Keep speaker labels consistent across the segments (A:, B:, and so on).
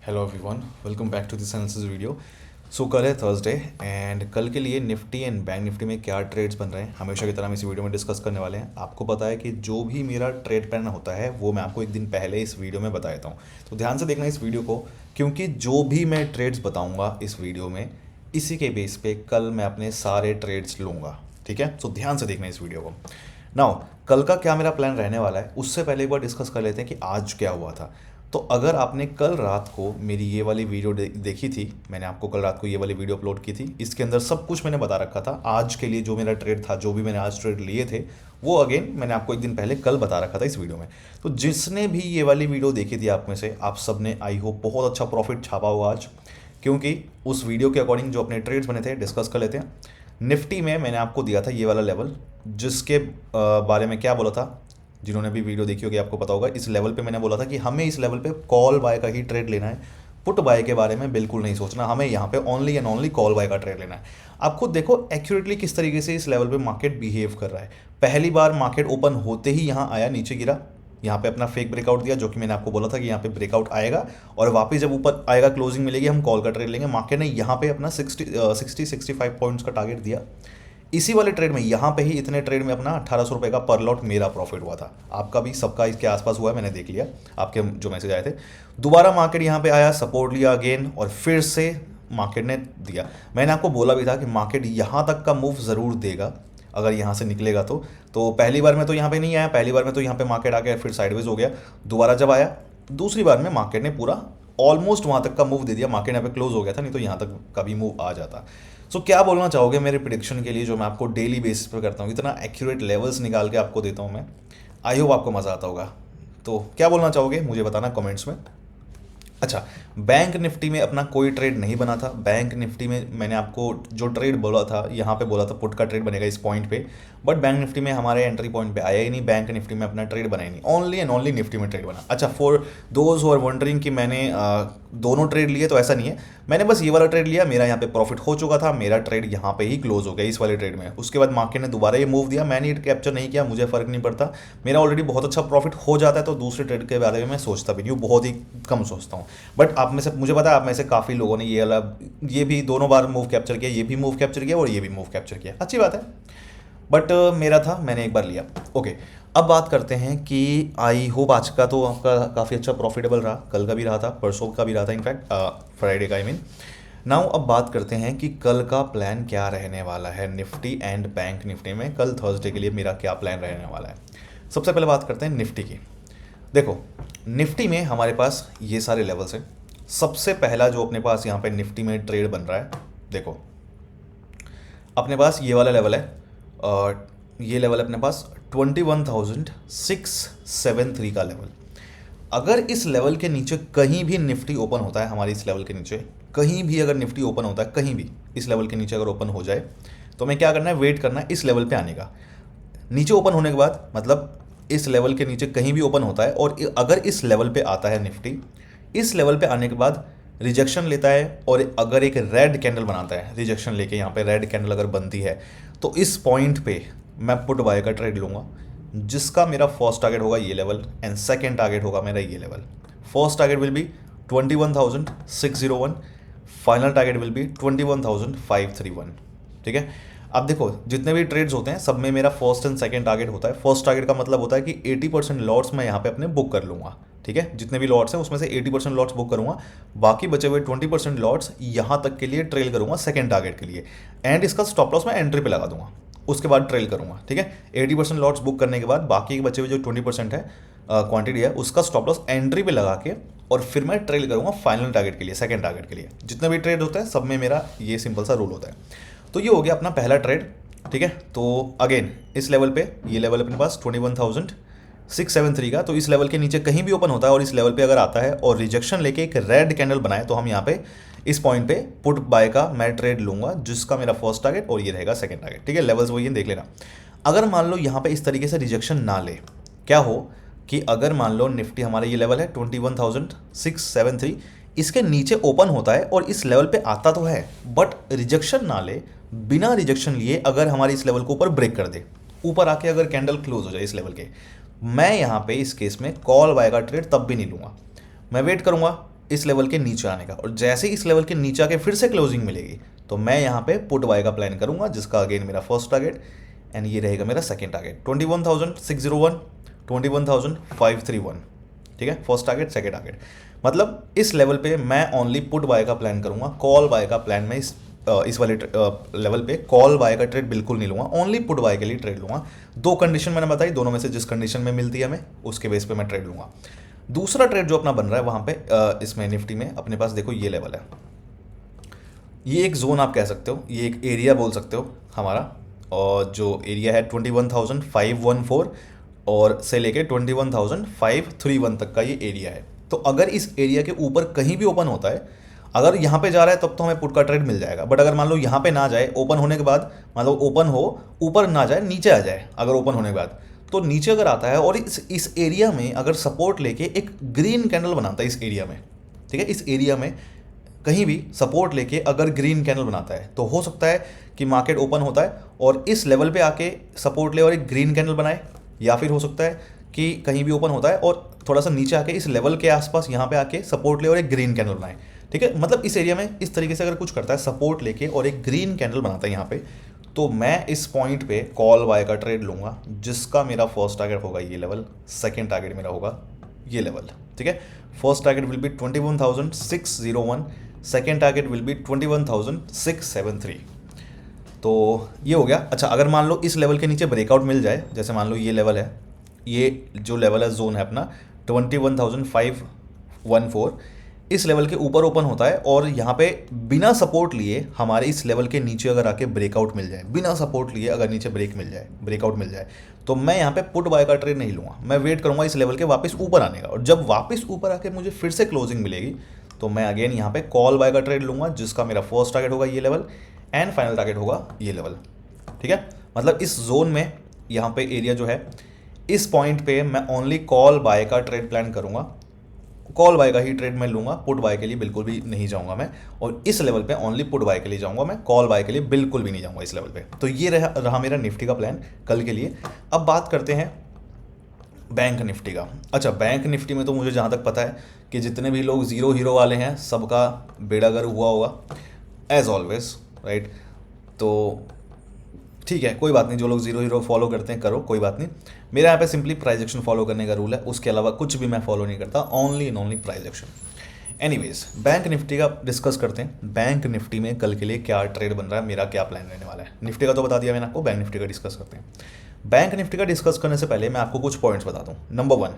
A: Hello everyone, welcome back to this analysis video. So कल है Thursday and कल के लिए निफ्टी एंड बैंक निफ्टी में क्या ट्रेड्स बन रहे हैं हमेशा की तरह हम इस वीडियो में डिस्कस करने वाले हैं। आपको पता है कि जो भी मेरा ट्रेड पैटर्न होता है वो मैं आपको एक दिन पहले इस वीडियो में बता देता हूँ। तो ध्यान से देखना इस वीडियो को, क्योंकि जो भी मैं ट्रेड्स बताऊँगा इस वीडियो में इसी के बेस पे कल मैं अपने सारे ट्रेड्स लूँगा। ठीक है, तो ध्यान से देखना इस वीडियो को। नाउ कल का क्या मेरा प्लान रहने वाला है उससे पहले एक बार डिस्कस कर लेते हैं कि आज क्या हुआ था। तो अगर आपने कल रात को मेरी ये वाली वीडियो देखी थी, मैंने आपको कल रात को ये वाली वीडियो अपलोड की थी, इसके अंदर सब कुछ मैंने बता रखा था। आज के लिए जो मेरा ट्रेड था, जो भी मैंने आज ट्रेड लिए थे, वो अगेन मैंने आपको एक दिन पहले कल बता रखा था इस वीडियो में। तो जिसने भी ये वाली वीडियो देखी थी आप में से, आप सब ने आई होप बहुत अच्छा प्रॉफिट छापा होगा आज, क्योंकि उस वीडियो के अकॉर्डिंग जो अपने ट्रेड्स बने थे डिस्कस कर लेते हैं। निफ्टी में मैंने आपको दिया था ये वाला लेवल, जिसके बारे में क्या बोला था, जिन्होंने भी वीडियो देखी होगी आपको पता होगा। इस लेवल पे मैंने बोला था कि हमें इस लेवल पे कॉल बाय का ही ट्रेड लेना है, पुट बाय के बारे में बिल्कुल नहीं सोचना, हमें यहाँ पे only and only call buy का ट्रेड लेना है। आप खुद देखो एक्यूरेटली किस तरीके से इस लेवल पे मार्केट बिहेव कर रहा है। पहली बार मार्केट ओपन होते ही यहाँ आया, नीचे गिरा, यहाँ पे अपना फेक ब्रेकआउट दिया, जो कि मैंने आपको बोला था कि यहाँ पे ब्रेकआउट आएगा और वापस जब ऊपर आएगा क्लोजिंग मिलेगी हम कॉल का ट्रेड लेंगे। मार्केट ने यहाँ पे अपना 65 पॉइंट्स का टारगेट दिया। इसी वाले ट्रेड में यहाँ पे ही इतने ट्रेड में अपना 1800 रुपये का पर लॉट मेरा प्रॉफिट हुआ था। आपका भी सबका इसके आसपास हुआ है, मैंने देख लिया आपके जो मैसेज आए थे। दोबारा मार्केट यहाँ पे आया, सपोर्ट लिया अगेन और फिर से मार्केट ने दिया। मैंने आपको बोला भी था कि मार्केट यहाँ तक का मूव ज़रूर देगा अगर यहाँ से निकलेगा तो पहली बार में तो यहाँ पे नहीं आया, पहली बार में तो यहाँ पे मार्केट आ गया, फिर साइडवेज हो गया। दोबारा जब आया, दूसरी बार में मार्केट ने पूरा ऑलमोस्ट वहाँ तक का मूव दे दिया। मार्केट यहाँ पे क्लोज हो गया था, नहीं तो यहाँ तक का भी मूव आ जाता। सो क्या बोलना चाहोगे मेरे प्रिडिक्शन के लिए, जो मैं आपको डेली बेसिस पर करता हूँ, इतना एक्यूरेट लेवल्स निकाल के आपको देता हूँ मैं। आई होप आपको मज़ा आता होगा। तो क्या बोलना चाहोगे मुझे बताना कमेंट्स में। अच्छा, बैंक निफ्टी में अपना कोई ट्रेड नहीं बना था। बैंक निफ्टी में मैंने आपको जो ट्रेड बोला था, यहाँ पे बोला था पुट का ट्रेड बनेगा इस पॉइंट पे, बट बैंक निफ्टी में हमारे एंट्री पॉइंट पे आया ही नहीं। बैंक निफ्टी में अपना ट्रेड बना ही नहीं, ओनली एंड ओनली निफ्टी में ट्रेड बना। अच्छा, for those who are wondering कि मैंने दोनों ट्रेड लिए, तो ऐसा नहीं है। मैंने बस ये वाला ट्रेड लिया, मेरा यहाँ पे प्रॉफिट हो चुका था, मेरा ट्रेड यहाँ पे ही क्लोज हो गया इस वाले ट्रेड में। उसके बाद मार्केट ने दोबारा ये मूव दिया, मैंने ये कैप्चर नहीं किया, मुझे फर्क नहीं पड़ता, मेरा ऑलरेडी बहुत अच्छा प्रॉफिट हो जाता है, तो दूसरे ट्रेड के बारे में मैं सोचता भी नहीं हूँ, बहुत ही कम सोचता हूँ। बट आप में से, मुझे पता है आप में से काफ़ी लोगों ने ये भी दोनों बार मूव कैप्चर किया, ये भी मूव कैप्चर किया और ये भी मूव कैप्चर किया, अच्छी बात है। बट मेरा था, मैंने एक बार लिया। ओके, अब बात करते हैं कि आई होप आज का तो आपका काफ़ी अच्छा प्रॉफिटेबल रहा, कल का भी रहा था, परसों का भी रहा था, इनफैक्ट फ्राइडे का, आई मीन। नाउ अब बात करते हैं कि कल का प्लान क्या रहने वाला है निफ्टी एंड बैंक निफ्टी में। कल थर्सडे के लिए मेरा क्या प्लान रहने वाला है। सबसे पहले बात करते हैं निफ्टी की। देखो, निफ्टी में हमारे पास ये सारे लेवल्स हैं। सबसे पहला जो अपने पास यहाँ पे निफ्टी में ट्रेड बन रहा है, देखो अपने पास ये वाला लेवल है, और ये लेवल अपने पास 21,673 का लेवल। अगर इस लेवल के नीचे कहीं भी निफ्टी ओपन होता है, हमारी इस लेवल के नीचे कहीं भी अगर निफ्टी ओपन होता है, कहीं भी इस लेवल के नीचे अगर ओपन हो जाए, तो हमें क्या करना है, वेट करना है इस लेवल पे आने का। नीचे ओपन होने के बाद, मतलब इस लेवल के नीचे कहीं भी ओपन होता है और अगर इस लेवल पे आता है निफ्टी, इस लेवल पे आने के बाद रिजेक्शन लेता है और अगर एक रेड कैंडल बनाता है, रिजेक्शन लेके यहाँ पे रेड कैंडल अगर बनती है, तो इस पॉइंट पे मैं पुट बाय का ट्रेड लूँगा, जिसका मेरा फर्स्ट टारगेट होगा ये लेवल एंड सेकंड टारगेट होगा मेरा ये level. First target will be 21,601, final target will be 21,531। ठीक है, अब देखो जितने भी ट्रेड्स होते हैं सब में मेरा फर्स्ट एंड सेकंड टारगेट होता है। फर्स्ट टारगेट का मतलब होता है कि 80% लॉट्स मैं यहाँ पे अपने बुक कर लूँगा। ठीक है, जितने भी लॉट्स हैं उसमें से 80% लॉट्स बुक करूँगा, बाकी बचे हुए 20% लॉट्स यहाँ तक के लिए ट्रेल करूँगा सेकंड टारगेट के लिए, एंड इसका स्टॉप लॉस मैं एंट्री पे लगा दूंगा, उसके बाद ट्रेल करूँगा। ठीक है, 80% लॉट्स बुक करने के बाद बाकी के बचे हुए जो 20% है क्वांटिटी है, उसका स्टॉप लॉस एंट्री पे लगा के और फिर मैं ट्रेल करूँगा फाइनल टारगेट के लिए, सेकंड टारगेट के लिए। जितने भी ट्रेड होते हैं सब में मेरा ये सिंपल सा रूल होता है। तो ये हो गया अपना पहला ट्रेड। ठीक है, तो अगेन इस लेवल पे, ये लेवल अपने पास 21,673 का, तो इस लेवल के नीचे कहीं भी ओपन होता है और इस लेवल पे अगर आता है और रिजेक्शन लेके एक रेड कैंडल बनाए, तो हम यहाँ पे इस पॉइंट पे पुट बाय का मैं ट्रेड लूंगा, जिसका मेरा फर्स्ट टारगेट और ये रहेगा सेकंड टारगेट। ठीक है, लेवल्स वही हैं, देख लेना। अगर मान लो यहाँ पे इस तरीके से रिजेक्शन ना ले, क्या हो कि अगर मान लो निफ्टी हमारा ये लेवल है 21,673, इसके नीचे ओपन होता है और इस लेवल पे आता तो है, बट रिजेक्शन ना ले, बिना रिजेक्शन लिए अगर हमारे इस लेवल को ऊपर ब्रेक कर दे, ऊपर आके अगर कैंडल क्लोज हो जाए इस लेवल के, मैं यहाँ पे इस केस में कॉल बाय का ट्रेड तब भी नहीं लूँगा। मैं वेट करूँगा इस लेवल के नीचे आने का, और जैसे ही इस लेवल के नीचे आके फिर से क्लोजिंग मिलेगी तो मैं यहाँ पे पुट बाय का प्लान करूँगा, जिसका अगेन मेरा फर्स्ट टारगेट एंड ये रहेगा मेरा सेकेंड टारगेट 21,601, 21,531। ठीक है, फर्स्ट टारगेट सेकेंड टारगेट। मतलब इस लेवल पे मैं ओनली पुट बाय का प्लान करूँगा, कॉल बाय का प्लान मैं इस वाले लेवल पे कॉल बाय का ट्रेड बिल्कुल नहीं लूँगा, ओनली पुट बाय के लिए ट्रेड लूँगा। दो कंडीशन मैंने बताई, दोनों में से जिस कंडीशन में मिलती है हमें उसके बेस पे मैं ट्रेड लूँगा। दूसरा ट्रेड जो अपना बन रहा है वहाँ पे इसमें निफ्टी में अपने पास देखो ये लेवल है, ये एक जोन आप कह सकते हो, ये एक एरिया बोल सकते हो हमारा, और जो एरिया है 21,514 और से लेके 21,531 तक का ये एरिया है। तो अगर इस एरिया के ऊपर कहीं भी ओपन होता है, अगर यहाँ पे जा रहा है तब तो हमें पुट का ट्रेड मिल जाएगा, बट अगर मान लो यहाँ पे ना जाए, ओपन होने के बाद मान लो ओपन हो ऊपर ना जाए, नीचे आ जाए अगर ओपन होने के बाद, तो नीचे अगर आता है और इस एरिया में अगर सपोर्ट लेके एक ग्रीन कैंडल बनाता है इस एरिया में, ठीक है, इस एरिया में कहीं भी सपोर्ट लेके अगर ग्रीन कैंडल बनाता है तो हो सकता है कि मार्केट ओपन होता है और इस लेवल पे आके सपोर्ट ले और एक ग्रीन कैंडल बनाए, या फिर हो सकता है कि कहीं भी ओपन होता है और थोड़ा सा नीचे आके इस लेवल के आसपास यहाँ पे आके सपोर्ट ले और एक ग्रीन कैंडल बनाए। ठीक है, मतलब इस एरिया में इस तरीके से अगर कुछ करता है, सपोर्ट लेके और एक ग्रीन कैंडल बनाता है यहाँ पे, तो मैं इस पॉइंट पे कॉल बाय का ट्रेड लूँगा, जिसका मेरा फर्स्ट टारगेट होगा ये लेवल, सेकेंड टारगेट मेरा होगा ये लेवल। ठीक है, first target will be 21,601, second target will be 21,673। तो ये हो गया। अच्छा, अगर मान लो इस लेवल के नीचे ब्रेकआउट मिल जाए, जैसे मान लो ये लेवल है, ये जो लेवल है जोन है अपना 21,514, इस लेवल के ऊपर ओपन होता है और यहाँ पे बिना सपोर्ट लिए हमारे इस लेवल के नीचे अगर आके ब्रेकआउट मिल जाए, बिना सपोर्ट लिए अगर नीचे ब्रेकआउट मिल जाए, तो मैं यहाँ पे पुट बाय का ट्रेड नहीं लूँगा, मैं वेट करूँगा इस लेवल के वापस ऊपर आने का, और जब वापस ऊपर आके मुझे फिर से क्लोजिंग मिलेगी तो मैं अगेन यहाँ पे कॉल बाय का ट्रेड लूँगा, जिसका मेरा फर्स्ट टारगेट होगा ये लेवल एंड फाइनल टारगेट होगा ये लेवल। ठीक है, मतलब इस जोन में यहाँ पे एरिया जो है, इस पॉइंट पे मैं ओनली कॉल बाय का ट्रेड प्लान करूँगा, कॉल बाय का ही ट्रेड मैं लूँगा, पुट बाय के लिए बिल्कुल भी नहीं जाऊँगा मैं, और इस लेवल पे ओनली पुट बाय के लिए जाऊँगा मैं, कॉल बाय के लिए बिल्कुल भी नहीं जाऊँगा इस लेवल पे। तो ये रहा मेरा निफ्टी का प्लान कल के लिए। अब बात करते हैं बैंक निफ्टी का। अच्छा, बैंक निफ्टी में तो मुझे जहाँ तक पता है कि जितने भी लोग ज़ीरो हीरो वाले हैं सबका बेड़ागर हुआ होगा एज ऑलवेज, राइट। तो ठीक है, कोई बात नहीं, जो लोग ज़ीरो हीरो फॉलो करते हैं करो, कोई बात नहीं। मेरा यहाँ पे सिंपली प्राइस एक्शन फॉलो करने का रूल है, उसके अलावा कुछ भी मैं फॉलो नहीं करता, only and only price action. Anyways, bank Nifty का डिस्कस करते हैं। बैंक निफ्टी में कल के लिए क्या ट्रेड बन रहा है, मेरा क्या प्लान रहने वाला है। निफ्टी का तो बता दिया मैंने आपको, बैंक निफ्टी का डिस्कस करते हैं। बैंक निफ्टी का डिस्कस करने से पहले मैं आपको कुछ पॉइंट्स बता दूं। नंबर 1,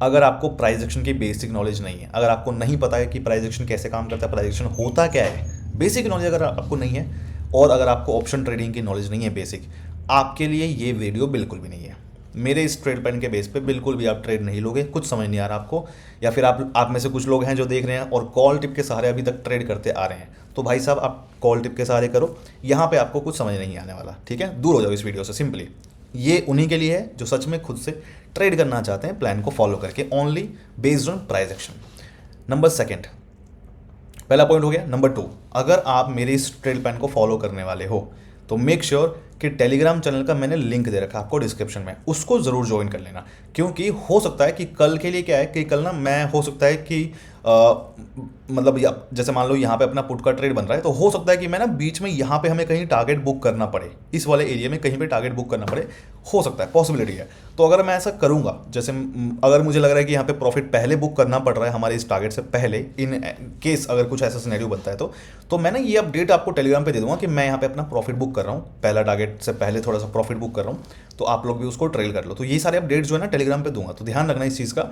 A: अगर आपको प्राइस एक्शन की बेसिक नॉलेज नहीं है, अगर आपको नहीं पता है कि प्राइस एक्शन कैसे काम करता है, प्राइस एक्शन होता क्या है, बेसिक नॉलेज अगर आपको नहीं है, और अगर आपको ऑप्शन ट्रेडिंग की नॉलेज नहीं है बेसिक, आपके लिए ये वीडियो बिल्कुल भी नहीं है। मेरे इस ट्रेड प्लान के बेस पे बिल्कुल भी आप ट्रेड नहीं लोगे, कुछ समझ नहीं आ रहा आपको, या फिर आप में से कुछ लोग हैं जो देख रहे हैं और कॉल टिप के सहारे अभी तक ट्रेड करते आ रहे हैं, तो भाई साहब आप कॉल टिप के सहारे करो, यहाँ पे आपको कुछ समझ नहीं आने वाला। ठीक है, दूर हो जाओ इस वीडियो से। सिंपली ये उन्हीं के लिए है जो सच में खुद से ट्रेड करना चाहते हैं प्लान को फॉलो करके, only based on price action. Number 2, पहला पॉइंट हो गया। नंबर 2, अगर आप मेरे इस ट्रेड प्लान को फॉलो करने वाले हो तो मेक श्योर कि टेलीग्राम चैनल का मैंने लिंक दे रखा है आपको डिस्क्रिप्शन में, उसको ज़रूर ज्वाइन कर लेना, क्योंकि हो सकता है कि कल के लिए क्या है कि कल ना मैं हो सकता है कि मतलब जैसे मान लो यहाँ पे अपना पुट का ट्रेड बन रहा है, तो हो सकता है कि मैं ना बीच में यहाँ पे हमें कहीं टारगेट बुक करना पड़े, इस वाले एरिया में कहीं पे टारगेट बुक करना पड़े, हो सकता है, पॉसिबिलिटी है। तो अगर मैं ऐसा करूँगा, जैसे अगर मुझे लग रहा है कि यहाँ पे प्रॉफिट पहले बुक करना पड़ रहा है हमारे इस टारगेट से पहले, इन केस अगर कुछ ऐसा सिनेरियो बनता है तो मैं ना ये अपडेट आपको टेलीग्राम पे दे दूँगा कि मैं यहाँ पे अपना प्रॉफिट बुक कर रहा हूँ, पहला टारगेट से पहले थोड़ा सा प्रॉफिट बुक कर रहा हूँ, तो आप लोग भी उसको ट्रेल कर लो। तो ये सारे अपडेट्स जो है ना टेलीग्राम पे दूंगा, तो ध्यान रखना इस चीज़ का।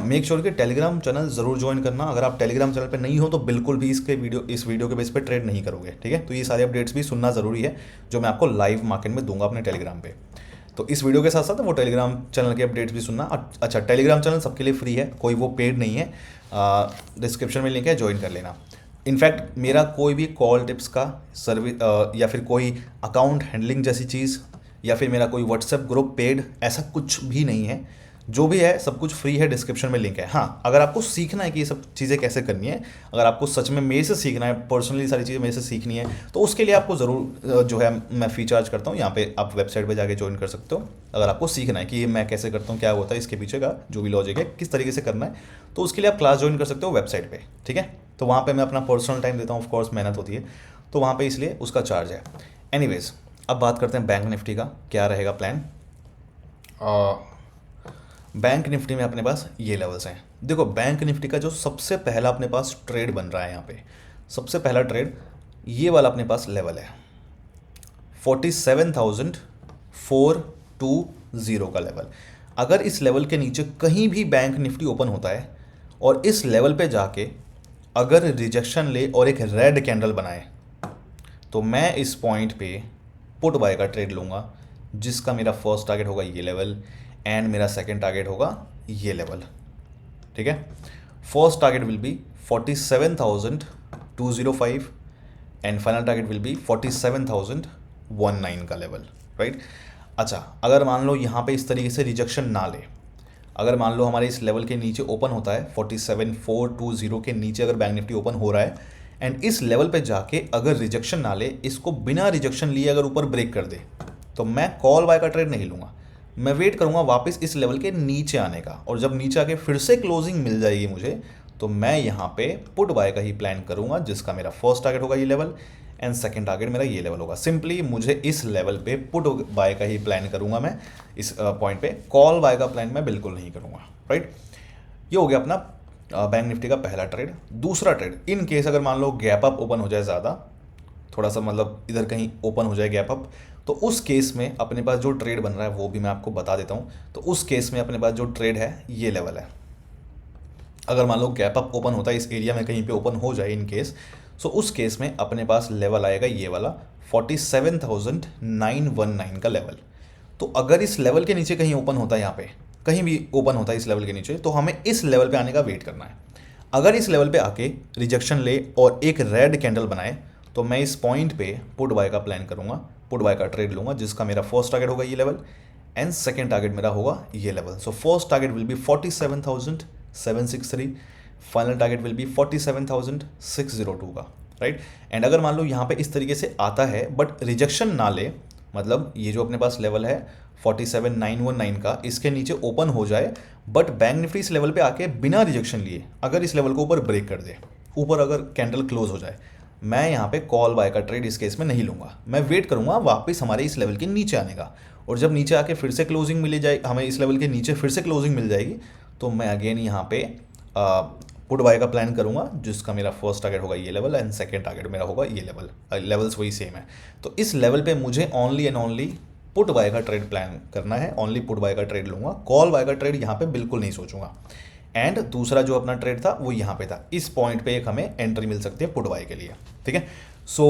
A: मेक श्योर कि टेलीग्राम चैनल ज़रूर ज्वाइन करना। अगर आप टेलीग्राम चैनल पे नहीं हो तो बिल्कुल भी इस वीडियो के बेस पे ट्रेड नहीं करोगे। ठीक है, तो ये सारे अपडेट्स भी सुनना ज़रूरी है जो मैं आपको लाइव मार्केट में दूंगा अपने टेलीग्राम पे। तो इस वीडियो के साथ साथ वो टेलीग्राम चैनल के अपडेट्स भी सुनना। अच्छा, टेलीग्राम चैनल सबके लिए फ्री है, कोई वो पेड नहीं है, डिस्क्रिप्शन में लिंक है, ज्वाइन कर लेना। इनफैक्ट मेरा कोई भी कॉल टिप्स का सर्विस या फिर कोई अकाउंट हैंडलिंग जैसी चीज़ या फिर मेरा कोई व्हाट्सएप ग्रुप पेड, ऐसा कुछ भी नहीं है। जो भी है सब कुछ फ्री है, डिस्क्रिप्शन में लिंक है। हाँ, अगर आपको सीखना है कि ये सब चीज़ें कैसे करनी है, अगर आपको सच में मेरे से सीखना है, पर्सनली सारी चीज़ें मेरे से सीखनी है, तो उसके लिए आपको ज़रूर जो है मैं फ़ी चार्ज करता हूँ। यहाँ पे आप वेबसाइट पे जाके ज्वाइन कर सकते हो। अगर आपको सीखना है कि ये मैं कैसे करता हूँ, क्या होता है इसके पीछे का जो भी लॉजिक है, किस तरीके से करना है, तो उसके लिए आप क्लास ज्वाइन कर सकते हो वेबसाइट पर, ठीक है। तो वहाँ पर मैं अपना पर्सनल टाइम देता हूँ, ऑफकोर्स मेहनत होती है, तो वहाँ पर इसलिए उसका चार्ज है। एनीवेज, अब बात करते हैं बैंक निफ्टी का क्या रहेगा प्लान। बैंक निफ्टी में अपने पास ये लेवल्स हैं। देखो, बैंक निफ्टी का जो सबसे पहला अपने पास ट्रेड बन रहा है, यहाँ पे सबसे पहला ट्रेड ये वाला अपने पास लेवल है 47,420 का लेवल। अगर इस लेवल के नीचे कहीं भी बैंक निफ्टी ओपन होता है और इस लेवल पे जाके अगर रिजेक्शन ले और एक रेड कैंडल बनाए, तो मैं इस पॉइंट पे पुट बाय का ट्रेड लूँगा, जिसका मेरा फर्स्ट टारगेट होगा ये लेवल एंड मेरा सेकंड टारगेट होगा ये लेवल, ठीक है। First target will be 47,205 and final target will be 47,019 का लेवल, राइट। अच्छा, अगर मान लो यहाँ पे इस तरीके से रिजेक्शन ना ले, अगर मान लो हमारे इस लेवल के नीचे ओपन होता है 47,420 के नीचे अगर बैंक निफ्टी ओपन हो रहा है एंड इस लेवल पे जाके अगर रिजेक्शन ना ले, इसको बिना रिजेक्शन लिए अगर ऊपर ब्रेक कर दे, तो मैं कॉल बाय का ट्रेड नहीं लूँगा। मैं वेट करूँगा वापस इस लेवल के नीचे आने का, और जब नीचे आके फिर से क्लोजिंग मिल जाएगी मुझे, तो मैं यहाँ पे पुट बाय का ही प्लान करूँगा, जिसका मेरा फर्स्ट टारगेट होगा ये लेवल एंड सेकंड टारगेट मेरा ये लेवल होगा। सिंपली मुझे इस लेवल पे पुट बाय का ही प्लान करूँगा मैं, इस पॉइंट पे कॉल बाय का प्लान मैं बिल्कुल नहीं करूँगा, राइट। ये हो गया अपना बैंक निफ्टी का पहला ट्रेड। दूसरा ट्रेड, इन केस अगर मान लो गैप अप ओपन हो जाए ज़्यादा, थोड़ा सा मतलब इधर कहीं ओपन हो जाए गैप अप, तो उस केस में अपने पास जो ट्रेड बन रहा है वो भी मैं आपको बता देता हूँ। तो उस केस में अपने पास जो ट्रेड है ये लेवल है। अगर मान लो गैप अप ओपन होता है इस एरिया में कहीं पे ओपन हो जाए इन केस, सो उस केस में अपने पास लेवल आएगा ये वाला 47,919 का लेवल। तो अगर इस लेवल के नीचे कहीं ओपन होता है, यहाँ पे कहीं भी ओपन होता है इस लेवल के नीचे, तो हमें इस लेवल पे आने का वेट करना है। अगर इस लेवल पे आके रिजेक्शन ले और एक रेड कैंडल बनाए, तो मैं इस पॉइंट पे पुट बाय का प्लान करूंगा, पुट बाय का ट्रेड लूंगा, जिसका मेरा फर्स्ट टारगेट होगा ये लेवल एंड सेकंड टारगेट मेरा होगा ये level. So first target will be 47,763, final target will be 47,602 का, राइट। एंड अगर मान लो यहाँ पे इस तरीके से आता है बट रिजेक्शन ना ले, मतलब ये जो अपने पास लेवल है 47,919 का, इसके नीचे ओपन हो जाए बट बैंक निफ्टी इस लेवल पे आके बिना रिजेक्शन लिए अगर इस लेवल को ऊपर ब्रेक कर दे, ऊपर अगर कैंडल क्लोज हो जाए, मैं यहाँ पे कॉल बाय का ट्रेड इस केस में नहीं लूँगा। मैं वेट करूँगा वापस हमारे इस लेवल के नीचे आने का, और जब नीचे आके फिर से क्लोजिंग मिल जाए, हमें इस लेवल के नीचे फिर से क्लोजिंग मिल जाएगी, तो मैं अगेन यहाँ पे पुट बाय का प्लान करूँगा, जिसका मेरा फर्स्ट टारगेट होगा ये लेवल एंड सेकंड टारगेट मेरा होगा ये लेवल। लेवल्स वही सेम है, तो इस लेवल पे मुझे only and only put buy का ट्रेड प्लान करना है, ओनली पुट बाय का ट्रेड लूँगा, कॉल बाय का ट्रेड यहाँ पे बिल्कुल नहीं सोचूंगा। एंड दूसरा जो अपना ट्रेड था वो यहाँ पे था, इस पॉइंट पे एक हमें एंट्री मिल सकती है पुट बाय के लिए, ठीक है। सो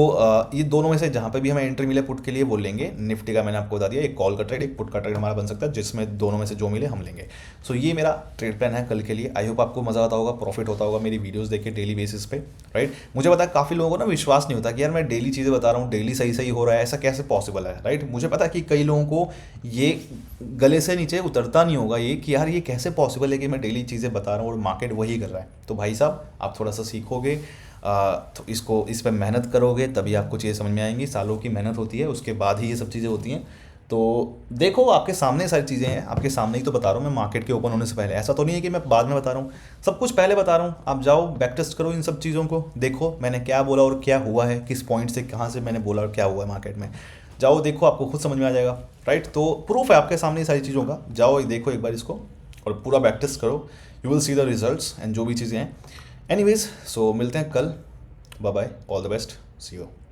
A: ये दोनों में से जहाँ पे भी हमें एंट्री मिले पुट के लिए वो लेंगे। निफ्टी का मैंने आपको बता दिया, एक कॉल का ट्रेड एक पुट का ट्रेड हमारा बन सकता है, जिसमें दोनों में से जो मिले हम लेंगे। सो ये मेरा ट्रेड प्लान है कल के लिए। आई होप आपको मज़ा आता होगा, प्रॉफिट होता होगा मेरी वीडियोस देख के डेली बेसिस पे, राइट। मुझे पता है काफ़ी लोगों को ना विश्वास नहीं होता कि यार मैं डेली चीज़ें बता रहा हूँ, डेली सही सही हो रहा है, ऐसा कैसे पॉसिबल है, राइट। मुझे पता है कि कई लोगों को ये गले से नीचे उतरता नहीं होगा ये कि यार ये कैसे पॉसिबल है कि मैं डेली चीज़ें बता रहा हूँ और मार्केट वही कर रहा है। तो भाई साहब, आप थोड़ा सा सीखोगे, तो इस पर मेहनत करोगे, तभी आपको चीज़ें समझ में आएंगी। सालों की मेहनत होती है, उसके बाद ही ये सब चीज़ें होती हैं। तो देखो, आपके सामने सारी चीज़ें हैं, आपके सामने ही तो बता रहा हूँ मैं, मार्केट के ओपन होने से पहले। ऐसा तो नहीं है कि मैं बाद में बता रहा हूँ, सब कुछ पहले बता रहा हूँ। आप जाओ बैक टेस्ट करो इन सब चीज़ों को, देखो मैंने क्या बोला और क्या हुआ है, किस पॉइंट से कहाँ से मैंने बोला और क्या हुआ है मार्केट में। जाओ देखो, आपको खुद समझ में आ जाएगा, राइट। तो प्रूफ है आपके सामने सारी चीज़ों का, जाओ देखो एक बार इसको और पूरा बैक टेस्ट करो, you will see the results and जो भी चीज़ें हैं। एनीवेज, सो मिलते हैं कल, bye bye, all the best, see you.